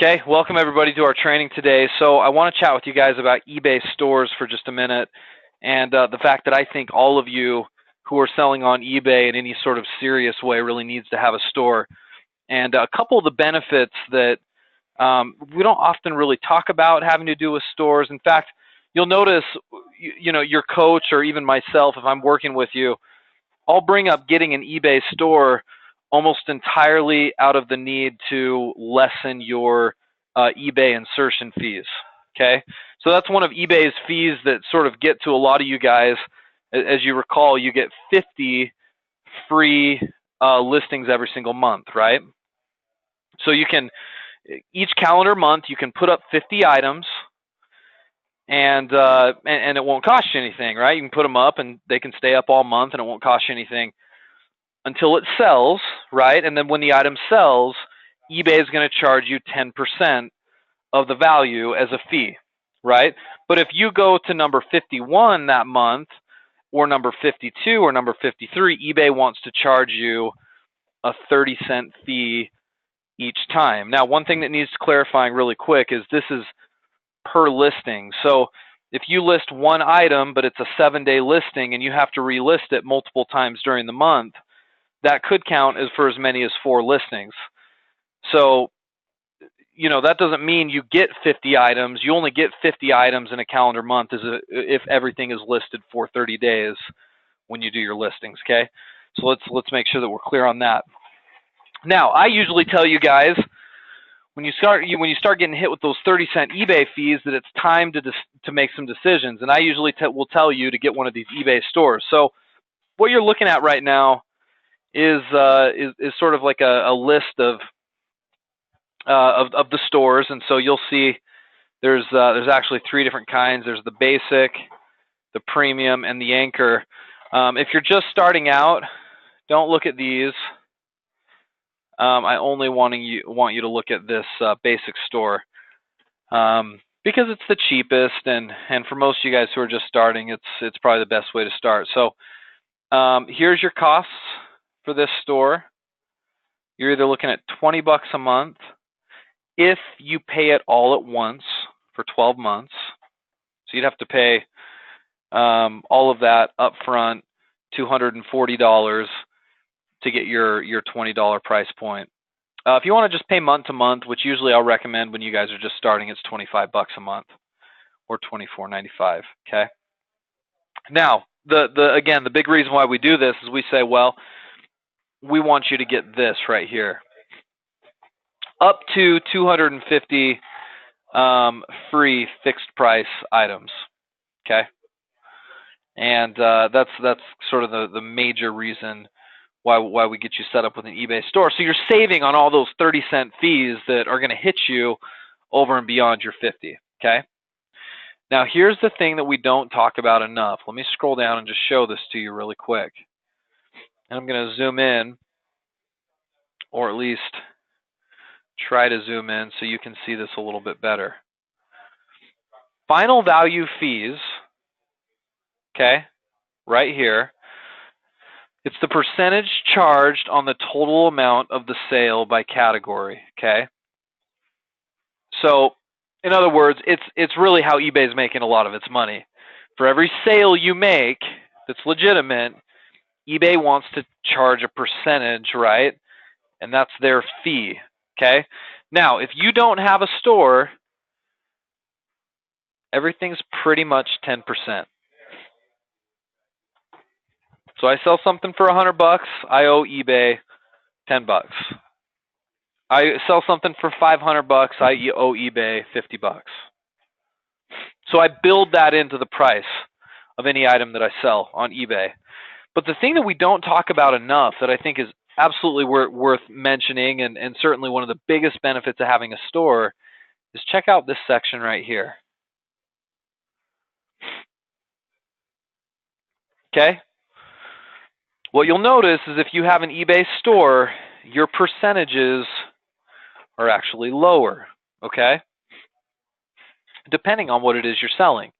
Okay, welcome everybody to our training today. So I want to chat with you guys about eBay stores for just a minute, and the fact that I think all of you who are selling on eBay in any sort of serious way really needs to have a store. And a couple of the benefits that we don't often really talk about having to do with stores. In fact, you'll notice, your coach or even myself, if I'm working with you, I'll bring up getting an eBay store almost entirely out of the need to lessen your eBay insertion fees. Okay, so that's one of eBay's fees that sort of get to a lot of you guys. As you recall, you get 50 free listings every single month, right? So you can, each calendar month, you can put up 50 items, and it won't cost you anything, right? You can put them up, and they can stay up all month, and it won't cost you anything until it sells, right? And then when the item sells, eBay is going to charge you 10% of the value as a fee, right? But if you go to number 51 that month, or number 52 or number 53, eBay wants to charge you a 30-cent fee each time. Now, one thing that needs clarifying really quick is this is per listing. So if you list one item, but it's a 7-day listing and you have to relist it multiple times during the month, that could count as for as many as 4 listings. So, that doesn't mean you get 50 items. You only get 50 items in a calendar month if everything is listed for 30 days when you do your listings, okay? So let's make sure that we're clear on that. Now, I usually tell you guys when you start getting hit with those 30-cent eBay fees that it's time to make some decisions, and I usually will tell you to get one of these eBay stores. So what you're looking at right now is sort of like a list of the stores, and so you'll see there's actually 3 different kinds. There's the basic, the premium, and the anchor. If you're just starting out, don't look at these. I only want you to look at this basic store because it's the cheapest, and for most of you guys who are just starting, it's probably the best way to start. So here's your costs for this store. You're either looking at $20 a month if you pay it all at once for 12 months. So you'd have to pay all of that up front, $240 to get your $20 price point. If you want to just pay month to month, which usually I'll recommend when you guys are just starting, it's $25 a month or $24.95. Okay. Now, again, the big reason why we do this is we say, well, we want you to get this right here, up to 250 free fixed price items. Okay. And that's sort of the major reason why we get you set up with an eBay store. So you're saving on all those 30-cent fees that are going to hit you over and beyond your 50. Okay. Now here's the thing that we don't talk about enough. Let me scroll down and just show this to you really quick. And I'm going to zoom in, or at least try to zoom in so you can see this a little bit better. Final value fees, okay, right here. It's the percentage charged on the total amount of the sale by category, okay? So, in other words, it's really how eBay is making a lot of its money. For every sale you make that's legitimate, eBay wants to charge a percentage, right? And that's their fee, okay? Now, if you don't have a store, everything's pretty much 10%. So I sell something for $100, I owe eBay $10. I sell something for $500, I owe eBay $50. So I build that into the price of any item that I sell on eBay. But the thing that we don't talk about enough that I think is absolutely worth mentioning, and certainly one of the biggest benefits of having a store, is check out this section right here. Okay? What you'll notice is if you have an eBay store, your percentages are actually lower, okay? Depending on what it is you're selling.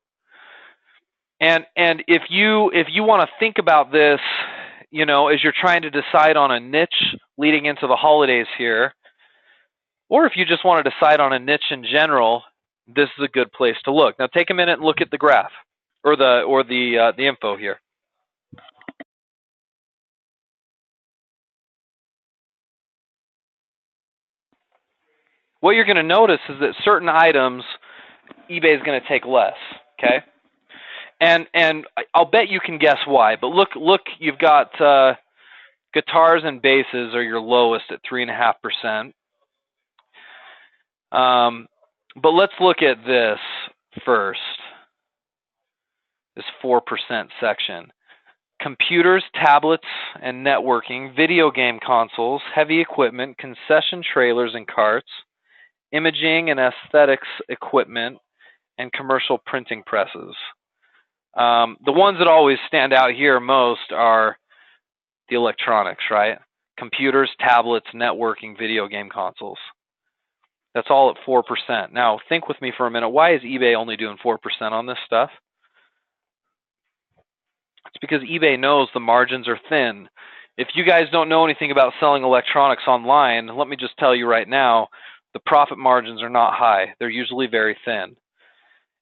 And if you want to think about this, as you're trying to decide on a niche leading into the holidays here, Or if you just want to decide on a niche in general, this is a good place to look. Now take a minute and look at the graph or the info here. What you're going to notice is that certain items eBay is going to take less, okay? And I'll bet you can guess why. But look, you've got guitars and basses are your lowest at 3.5%. But let's look at this first. This 4% section. Computers, tablets, and networking, video game consoles, heavy equipment, concession trailers and carts, imaging and aesthetics equipment, and commercial printing presses. The ones that always stand out here most are the electronics, right? Computers, tablets, networking, video game consoles. That's all at 4%. Now, think with me for a minute. Why is eBay only doing 4% on this stuff? It's because eBay knows the margins are thin. If you guys don't know anything about selling electronics online, let me just tell you right now, the profit margins are not high. They're usually very thin.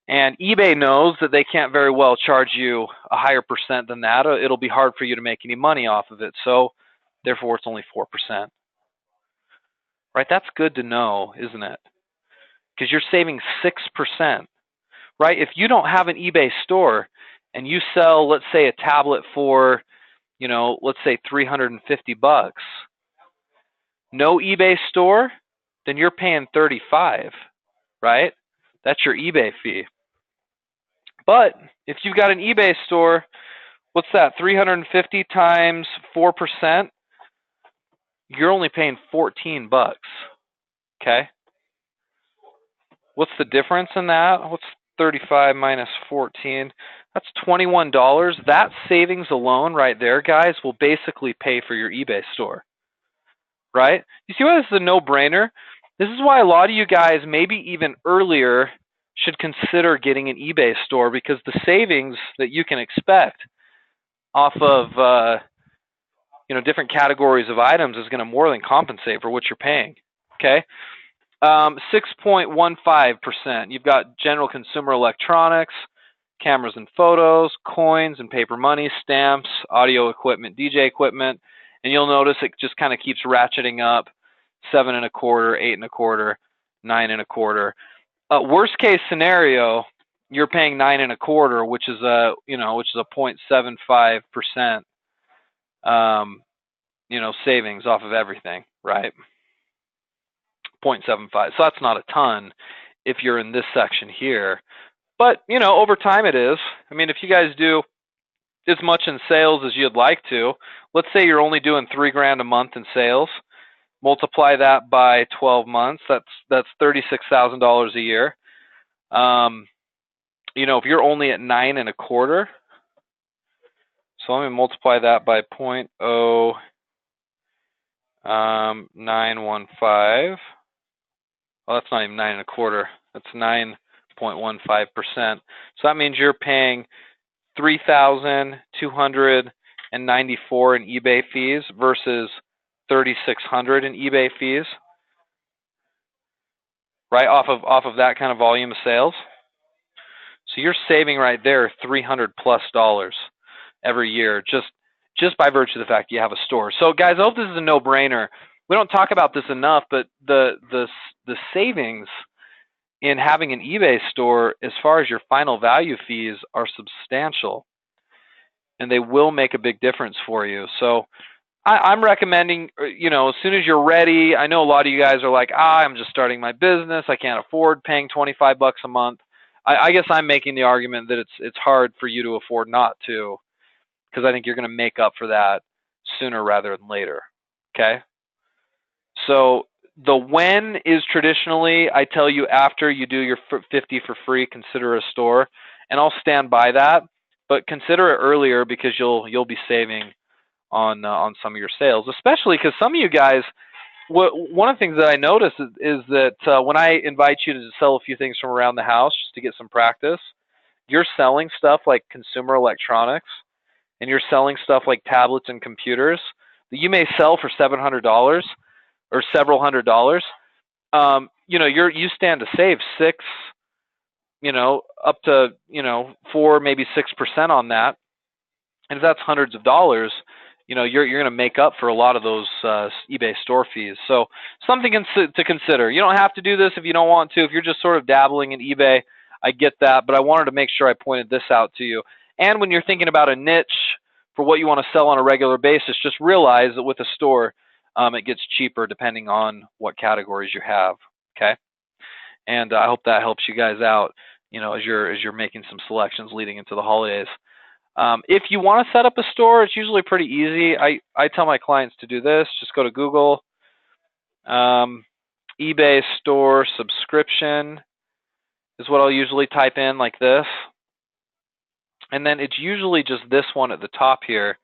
And eBay knows that they can't very well charge you a higher percent than that. It'll be hard for you to make any money off of it. So, therefore, it's only 4%. Right? That's good to know, isn't it? Because you're saving 6%. Right? If you don't have an eBay store and you sell, let's say, a tablet for, let's say $350, no eBay store, then you're paying $35, right? That's your eBay fee. But if you've got an eBay store, what's that? 350 times 4%, you're only paying $14. Okay? What's the difference in that? What's 35 minus 14? That's $21. That savings alone right there, guys, will basically pay for your eBay store. Right? You see why this is a no-brainer? This is why a lot of you guys, maybe even earlier, should consider getting an eBay store, because the savings that you can expect off of different categories of items is going to more than compensate for what you're paying. Okay? 6.15%. You've got general consumer electronics, cameras and photos, coins and paper money, stamps, audio equipment, DJ equipment, and you'll notice it just kind of keeps ratcheting up. 7.25, 8.25, 9.25. Worst case scenario, you're paying 9.25, which is a 0.75%, savings off of everything, right? 0.75. So that's not a ton if you're in this section here. But, over time it is. I mean, if you guys do as much in sales as you'd like to, let's say you're only doing $3,000 a month in sales, multiply that by 12 months, that's $36,000 a year. If you're only at 9.25, so let me multiply that by 0.0915. Well, that's not even 9.25. That's 9.15%. So that means you're paying $3,294 in eBay fees versus $3,600 in eBay fees, right? Off of that kind of volume of sales. So you're saving right there $300+ every year just by virtue of the fact you have a store. So guys, I hope this is a no-brainer. We don't talk about this enough, but the savings in having an eBay store, as far as your final value fees, are substantial, and they will make a big difference for you. So I'm recommending, as soon as you're ready. I know a lot of you guys are like, I'm just starting my business. I can't afford paying $25 a month. I guess I'm making the argument that it's hard for you to afford not to, because I think you're going to make up for that sooner rather than later. Okay? So the when is traditionally, I tell you, after you do your 50 for free, consider a store, and I'll stand by that. But consider it earlier, because you'll be saving on some of your sales, especially because some of you guys. One of the things that I notice is that when I invite you to sell a few things from around the house just to get some practice, you're selling stuff like consumer electronics, and you're selling stuff like tablets and computers that you may sell for $700 or several $100s, you know, you stand to save 6, you know, up to, you know, 4, maybe 6% on that. And if that's hundreds of dollars, you know, you're going to make up for a lot of those eBay store fees. So something to consider. You don't have to do this if you don't want to. If you're just sort of dabbling in eBay, I get that, but I wanted to make sure I pointed this out to you. And when you're thinking about a niche for what you want to sell on a regular basis, just realize that with a store, it gets cheaper depending on what categories you have. Okay, and I hope that helps you guys out. You know, as you're making some selections leading into the holidays. If you want to set up a store, it's usually pretty easy. I tell my clients to do this. Just go to Google, eBay store subscription is what I'll usually type in like this. And then it's usually just this one at the top here,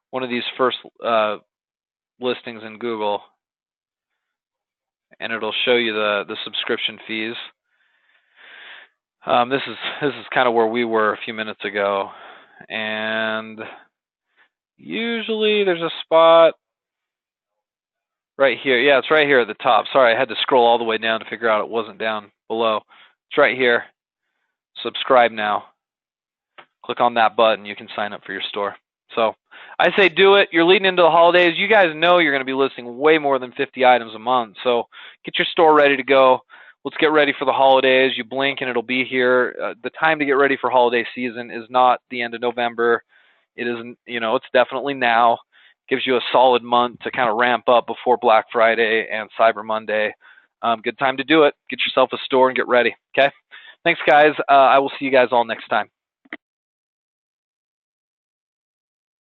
one of these first listings in Google. And it'll show you the subscription fees. This is kind of where we were a few minutes ago. And usually there's a spot right here. Yeah, it's right here at the top. Sorry, I had to scroll all the way down to figure out it wasn't down below. It's right here. Subscribe now. Click on that button. You can sign up for your store. So I say do it. You're leading into the holidays. You guys know you're going to be listing way more than 50 items a month. So get your store ready to go. Let's get ready for the holidays. You blink and it'll be here. The time to get ready for holiday season is not the end of November. It isn't, you know, it's definitely now. Gives you a solid month to kind of ramp up before Black Friday and Cyber Monday. Good time to do it. Get yourself a store and get ready. Okay. Thanks, guys. I will see you guys all next time.